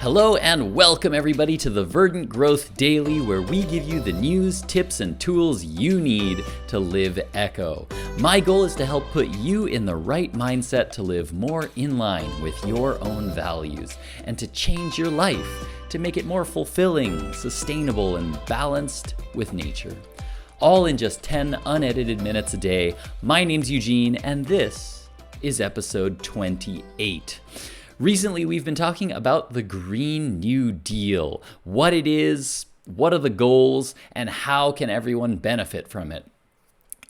Hello and welcome everybody to the Verdant Growth Daily, where we give you the news, tips, and tools you need to live eco. My goal is to help put you in the right mindset to live more in line with your own values and to change your life to make it more fulfilling, sustainable, and balanced with nature. All in just 10 unedited minutes a day. My name's Eugene and this is episode 28. Recently, we've been talking about the Green New Deal, what it is, what are the goals, and how can everyone benefit from it.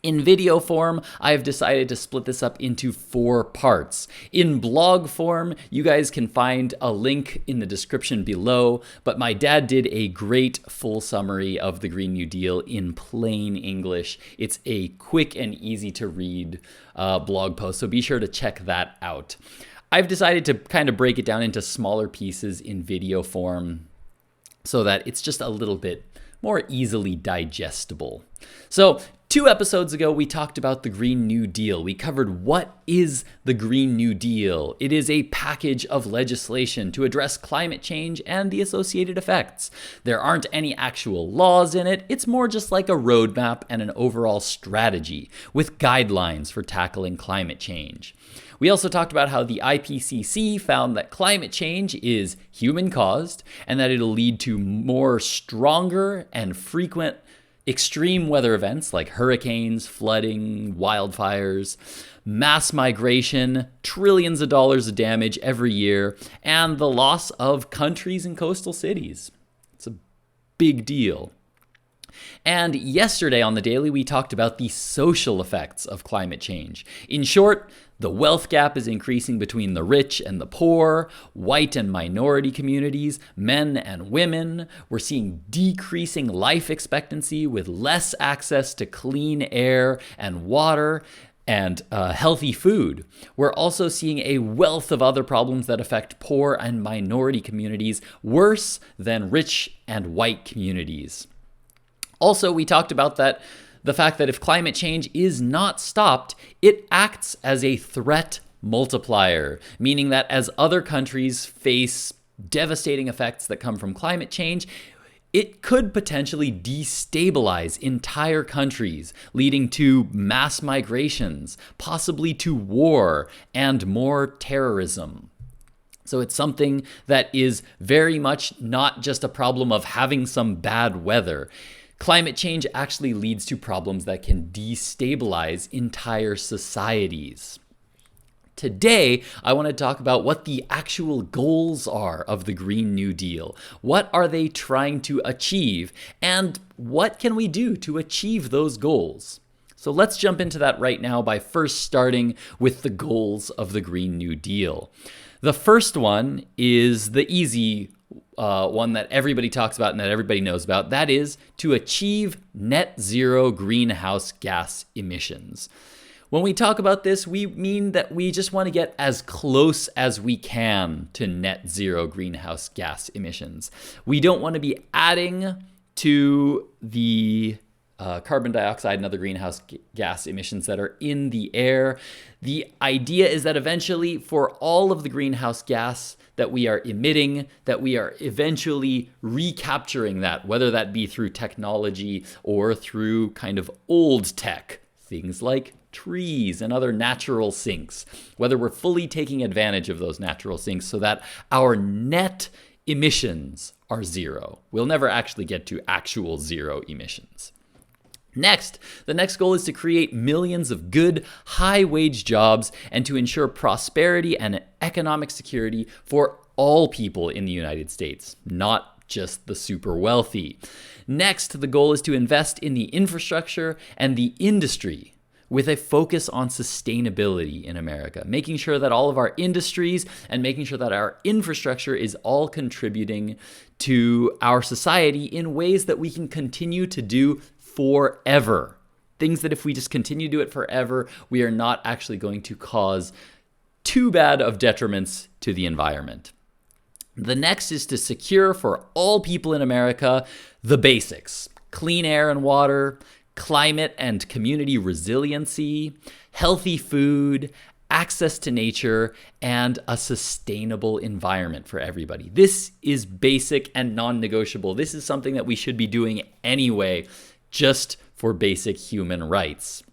In video form, I've decided to split this up into 4 parts. In blog form, you guys can find a link in the description below, but my dad did a great full summary of the Green New Deal in plain English. It's a quick and easy to read blog post, so be sure to check that out. I've decided to kind of break it down into smaller pieces in video form so that it's just a little bit more easily digestible. So 2 episodes ago, we talked about the Green New Deal. We covered what is the Green New Deal. It is a package of legislation to address climate change and the associated effects. There aren't any actual laws in it. It's more just like a roadmap and an overall strategy with guidelines for tackling climate change. We also talked about how the IPCC found that climate change is human-caused and that it'll lead to more stronger and frequent extreme weather events like hurricanes, flooding, wildfires, mass migration, trillions of dollars of damage every year, and the loss of countries and coastal cities. It's a big deal. And yesterday on the Daily, we talked about the social effects of climate change. In short, the wealth gap is increasing between the rich and the poor, white and minority communities, men and women. We're seeing decreasing life expectancy with less access to clean air and water and healthy food. We're also seeing a wealth of other problems that affect poor and minority communities worse than rich and white communities. Also, we talked about the fact that if climate change is not stopped, it acts as a threat multiplier, meaning that as other countries face devastating effects that come from climate change, it could potentially destabilize entire countries, leading to mass migrations, possibly to war and more terrorism. So it's something that is very much not just a problem of having some bad weather. Climate change actually leads to problems that can destabilize entire societies. Today, I want to talk about what the actual goals are of the Green New Deal. What are they trying to achieve? And what can we do to achieve those goals? So let's jump into that right now by first starting with the goals of the Green New Deal. The first one is the easy one that everybody talks about and that everybody knows about. That is to achieve net zero greenhouse gas emissions. When we talk about this, we mean that we just want to get as close as we can to net zero greenhouse gas emissions. We don't want to be adding to the carbon dioxide and other greenhouse gas emissions that are in the air. The idea is that eventually, for all of the greenhouse gas that we are emitting, that we are eventually recapturing that, whether that be through technology or through kind of old tech, things like trees and other natural sinks, whether we're fully taking advantage of those natural sinks so that our net emissions are zero. We'll never actually get to actual zero emissions. Next, the next goal is to create millions of good, high-wage jobs and to ensure prosperity and economic security for all people in the United States, not just the super wealthy. Next, the goal is to invest in the infrastructure and the industry with a focus on sustainability in America, making sure that all of our industries and making sure that our infrastructure is all contributing to our society in ways that we can continue to do forever. Things that if we just continue to do it forever, we are not actually going to cause too bad of detriments to the environment. The next is to secure for all people in America the basics: clean air and water, climate and community resiliency, healthy food, access to nature, and a sustainable environment for everybody. This is basic and non-negotiable. This is something that we should be doing anyway, just for basic human rights.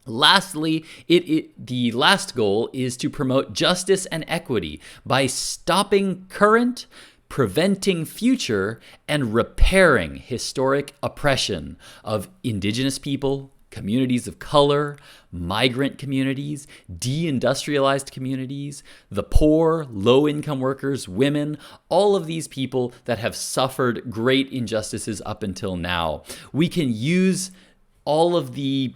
Lastly, the last goal is to promote justice and equity by stopping current, preventing future, and repairing historic oppression of Indigenous people, communities of color, migrant communities, deindustrialized communities, the poor, low-income workers, women, all of these people that have suffered great injustices up until now. We can use all of the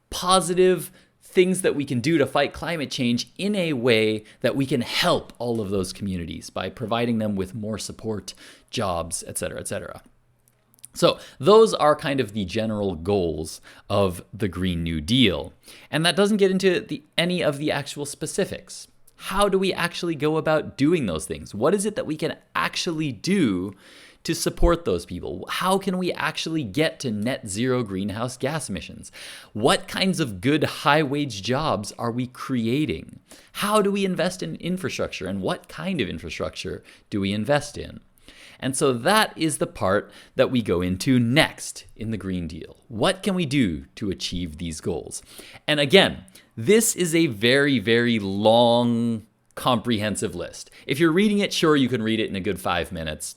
positive things that we can do to fight climate change in a way that we can help all of those communities by providing them with more support, jobs, etc., etc. So those are kind of the general goals of the Green New Deal. And that doesn't get into any of the actual specifics. How do we actually go about doing those things? What is it that we can actually do to support those people? How can we actually get to net zero greenhouse gas emissions? What kinds of good high-wage jobs are we creating? How do we invest in infrastructure, and what kind of infrastructure do we invest in? And so that is the part that we go into next in the Green Deal. What can we do to achieve these goals? And again, this is a very, very long, comprehensive list. If you're reading it, sure, you can read it in a good 5 minutes.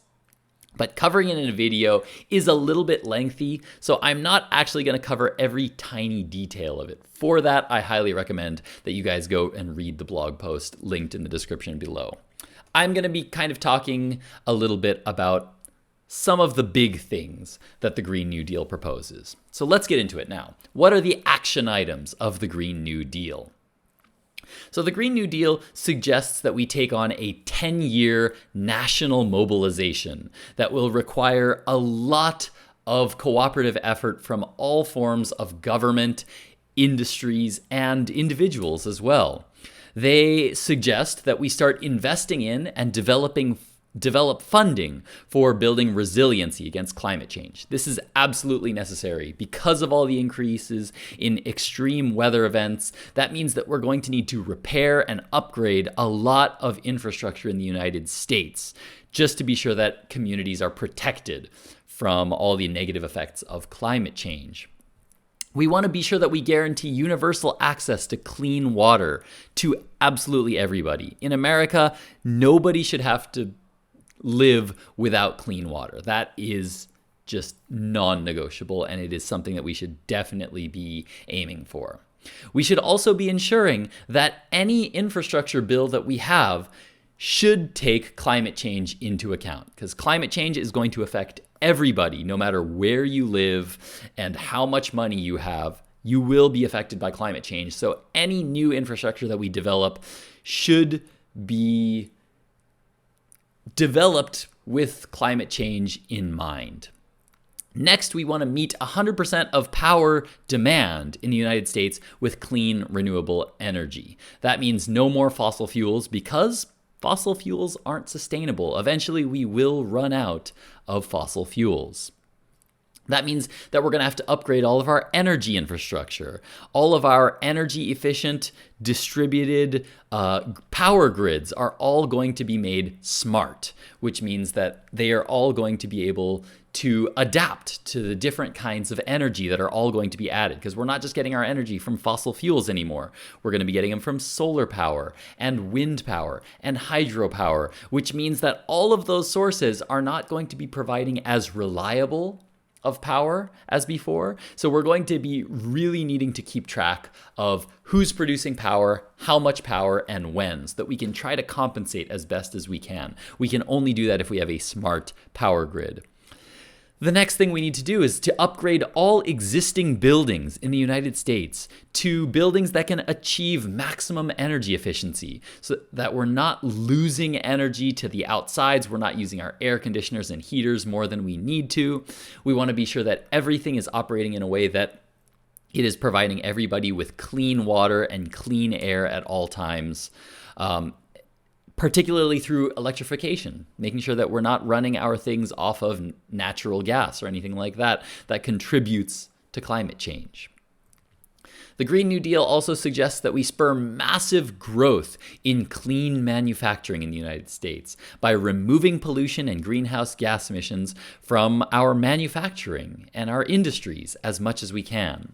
But covering it in a video is a little bit lengthy, so I'm not actually going to cover every tiny detail of it. For that, I highly recommend that you guys go and read the blog post linked in the description below. I'm going to be kind of talking a little bit about some of the big things that the Green New Deal proposes. So let's get into it now. What are the action items of the Green New Deal? So the Green New Deal suggests that we take on a 10-year national mobilization that will require a lot of cooperative effort from all forms of government, industries, and individuals as well. They suggest that we start investing in and develop funding for building resiliency against climate change. This is absolutely necessary because of all the increases in extreme weather events. That means that we're going to need to repair and upgrade a lot of infrastructure in the United States just to be sure that communities are protected from all the negative effects of climate change. We want to be sure that we guarantee universal access to clean water to absolutely everybody. In America, nobody should have to live without clean water. That is just non-negotiable, and it is something that we should definitely be aiming for. We should also be ensuring that any infrastructure bill that we have should take climate change into account, because climate change is going to affect everybody, no matter where you live and how much money you have. You will be affected by climate change. So any new infrastructure that we develop should be developed with climate change in mind. Next, we want to meet 100% of power demand in the United States with clean, renewable energy. That means no more fossil fuels, because fossil fuels aren't sustainable. Eventually, we will run out of fossil fuels. That means that we're going to have to upgrade all of our energy infrastructure. All of our energy efficient, distributed power grids are all going to be made smart, which means that they are all going to be able to adapt to the different kinds of energy that are all going to be added, because we're not just getting our energy from fossil fuels anymore. We're going to be getting them from solar power and wind power and hydropower, which means that all of those sources are not going to be providing as reliable of power as before. So we're going to be really needing to keep track of who's producing power, how much power, and when, so that we can try to compensate as best as we can. We can only do that if we have a smart power grid. The next thing we need to do is to upgrade all existing buildings in the United States to buildings that can achieve maximum energy efficiency, so that we're not losing energy to the outsides. We're not using our air conditioners and heaters more than we need to. We want to be sure that everything is operating in a way that it is providing everybody with clean water and clean air at all times. Particularly through electrification, making sure that we're not running our things off of natural gas or anything like that that contributes to climate change. The Green New Deal also suggests that we spur massive growth in clean manufacturing in the United States by removing pollution and greenhouse gas emissions from our manufacturing and our industries as much as we can.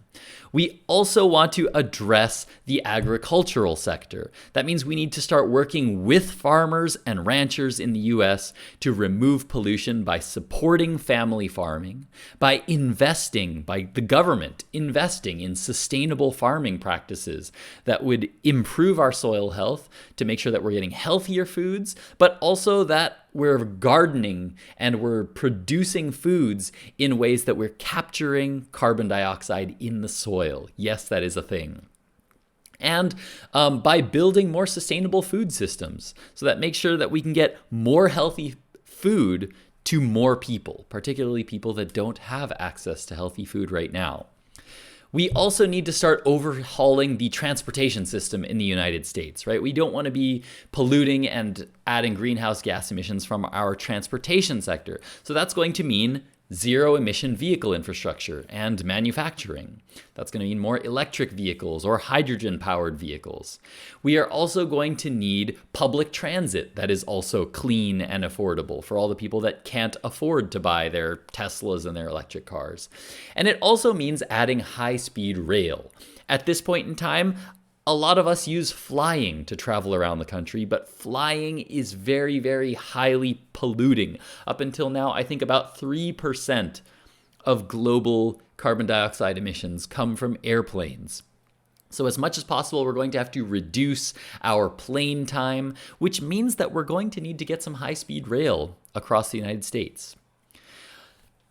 We also want to address the agricultural sector. That means we need to start working with farmers and ranchers in the US to remove pollution by supporting family farming, by the government investing in sustainable farming practices that would improve our soil health to make sure that we're getting healthier foods, but also that we're gardening and we're producing foods in ways that we're capturing carbon dioxide in the soil. Yes, that is a thing. And by building more sustainable food systems, so that makes sure that we can get more healthy food to more people, particularly people that don't have access to healthy food right now. We also need to start overhauling the transportation system in the United States, right? We don't want to be polluting and adding greenhouse gas emissions from our transportation sector. So that's going to mean zero emission vehicle infrastructure and manufacturing. That's going to mean more electric vehicles or hydrogen powered vehicles. We are also going to need public transit that is also clean and affordable for all the people that can't afford to buy their Teslas and their electric cars. And it also means adding high-speed rail. At this point in time, a lot of us use flying to travel around the country, but flying is very, very highly polluting. Up until now, I think about 3% of global carbon dioxide emissions come from airplanes. So as much as possible, we're going to have to reduce our plane time, which means that we're going to need to get some high-speed rail across the United States.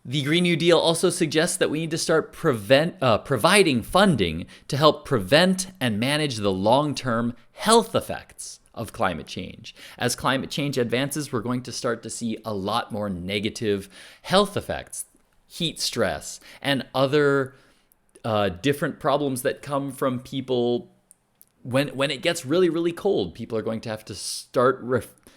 The Green New Deal also suggests that we need to start providing funding to help prevent and manage the long-term health effects of climate change. As climate change advances, we're going to start to see a lot more negative health effects, heat stress, and other different problems that come from people. When it gets really, really cold, people are going to have to start,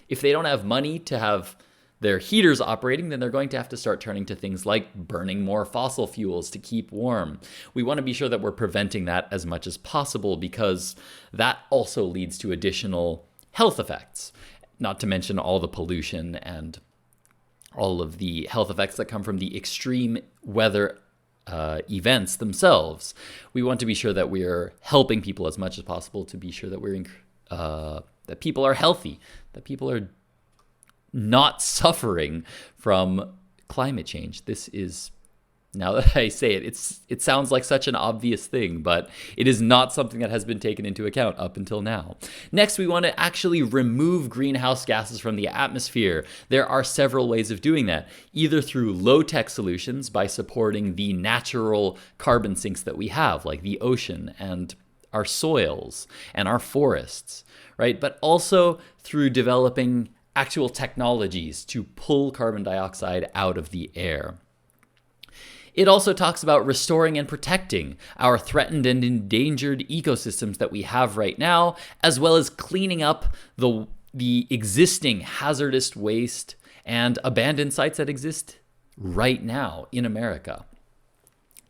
if they don't have money to have their heaters operating, then they're going to have to start turning to things like burning more fossil fuels to keep warm. We want to be sure that we're preventing that as much as possible because that also leads to additional health effects, not to mention all the pollution and all of the health effects that come from the extreme weather events themselves. We want to be sure that we're helping people as much as possible to be sure that that people are healthy, that people are not suffering from climate change. This is, now that I say it, it sounds like such an obvious thing, but it is not something that has been taken into account up until now. Next, we want to actually remove greenhouse gases from the atmosphere. There are several ways of doing that, either through low-tech solutions by supporting the natural carbon sinks that we have, like the ocean and our soils and our forests, right? But also through developing actual technologies to pull carbon dioxide out of the air. It also talks about restoring and protecting our threatened and endangered ecosystems that we have right now, as well as cleaning up the existing hazardous waste and abandoned sites that exist right now in America.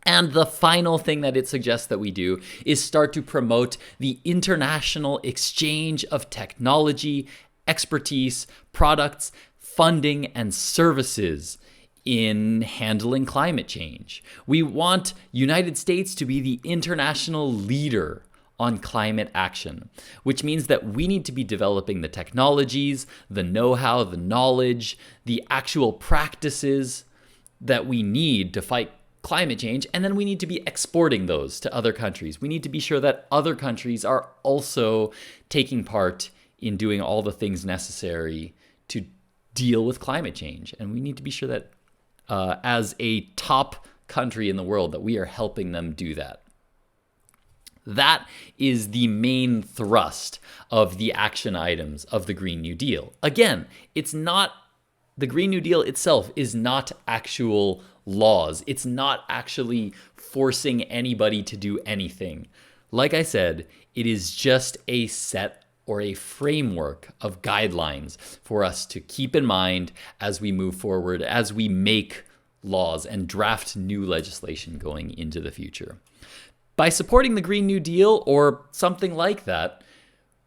And the final thing that it suggests that we do is start to promote the international exchange of technology, expertise, products, funding, and services in handling climate change. We want United States to be the international leader on climate action, which means that we need to be developing the technologies, the know-how, the knowledge, the actual practices that we need to fight climate change, and then we need to be exporting those to other countries. We need to be sure that other countries are also taking part in doing all the things necessary to deal with climate change. And we need to be sure that as a top country in the world, that we are helping them do that. That is the main thrust of the action items of the Green New Deal. Again, the Green New Deal itself is not actual laws. It's not actually forcing anybody to do anything. Like I said, it is just a set or a framework of guidelines for us to keep in mind as we move forward, as we make laws and draft new legislation going into the future. By supporting the Green New Deal or something like that,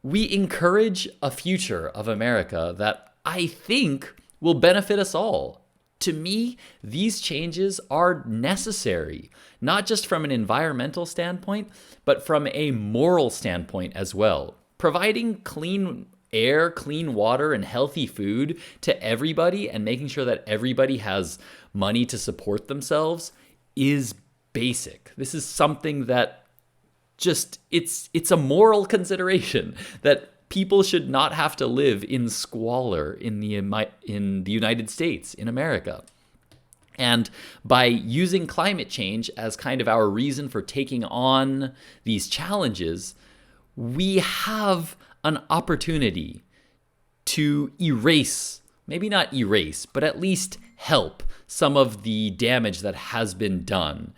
we encourage a future of America that I think will benefit us all. To me, these changes are necessary, not just from an environmental standpoint, but from a moral standpoint as well. Providing clean air, clean water, and healthy food to everybody and making sure that everybody has money to support themselves is basic. This is something that it's a moral consideration that people should not have to live in squalor in the United States, in America. And by using climate change as kind of our reason for taking on these challenges, we have an opportunity to erase, maybe not erase, but at least help some of the damage that has been done.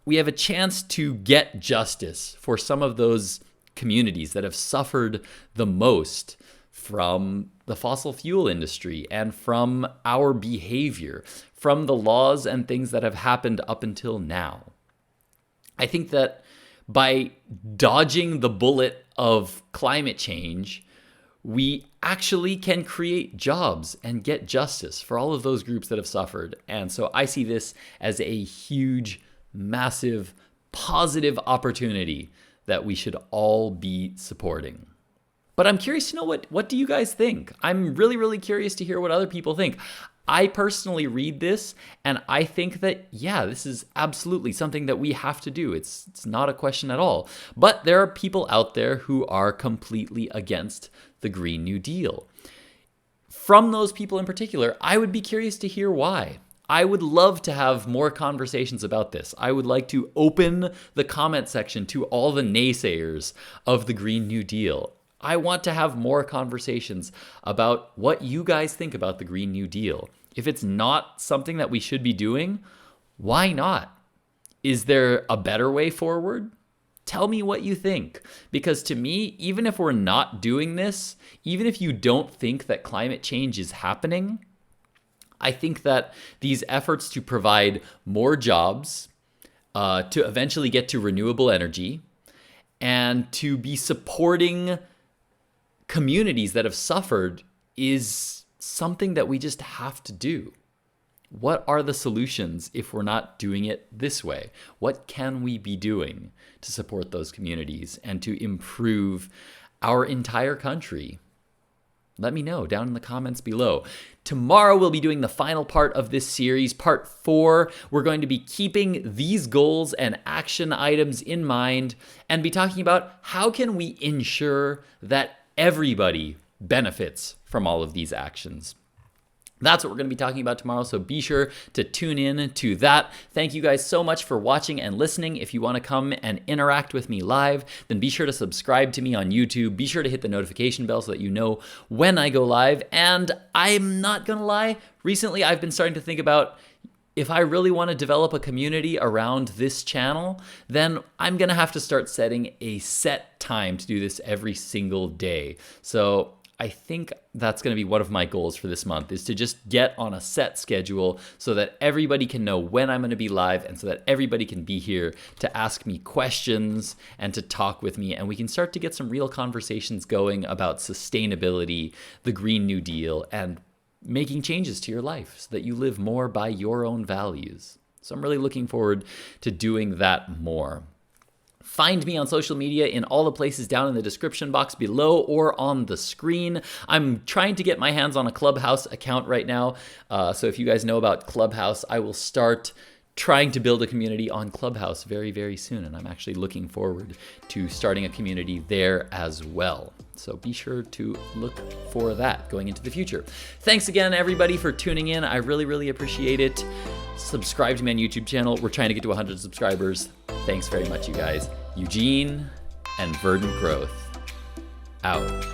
We have a chance to get justice for some of those communities that have suffered the most from the fossil fuel industry and from our behavior, from the laws and things that have happened up until now. I think that by dodging the bullet of climate change, we actually can create jobs and get justice for all of those groups that have suffered. And so I see this as a huge, massive, positive opportunity that we should all be supporting. But I'm curious to know what do you guys think? I'm really, really curious to hear what other people think. I personally read this and I think that, yeah, this is absolutely something that we have to do. It's not a question at all. But there are people out there who are completely against the Green New Deal. From those people in particular, I would be curious to hear why. I would love to have more conversations about this. I would like to open the comment section to all the naysayers of the Green New Deal. I want to have more conversations about what you guys think about the Green New Deal. If it's not something that we should be doing, why not? Is there a better way forward? Tell me what you think. Because to me, even if we're not doing this, even if you don't think that climate change is happening, I think that these efforts to provide more jobs, to eventually get to renewable energy, and to be supporting communities that have suffered is something that we just have to do. What are the solutions if we're not doing it this way? What can we be doing to support those communities and to improve our entire country? Let me know down in the comments below. Tomorrow we'll be doing the final part of this series, part 4. We're going to be keeping these goals and action items in mind and be talking about how can we ensure that everybody benefits from all of these actions. That's what we're going to be talking about tomorrow, so be sure to tune in to that. Thank you guys so much for watching and listening. If you want to come and interact with me live, then be sure to subscribe to me on YouTube. Be sure to hit the notification bell so that you know when I go live. And I'm not going to lie, recently I've been starting to think about if I really want to develop a community around this channel, then I'm going to have to start setting a set time to do this every single day. So I think that's going to be one of my goals for this month, is to just get on a set schedule so that everybody can know when I'm going to be live and so that everybody can be here to ask me questions and to talk with me, and we can start to get some real conversations going about sustainability, the Green New Deal, and making changes to your life so that you live more by your own values. So I'm really looking forward to doing that more. Find me on social media in all the places down in the description box below or on the screen. I'm trying to get my hands on a Clubhouse account right now. So if you guys know about Clubhouse, I will start trying to build a community on Clubhouse very, very soon. And I'm actually looking forward to starting a community there as well. So be sure to look for that going into the future. Thanks again, everybody, for tuning in. I really, really appreciate it. Subscribe to my YouTube channel. We're trying to get to 100 subscribers. Thanks very much, you guys. Eugene and Verdant Growth out.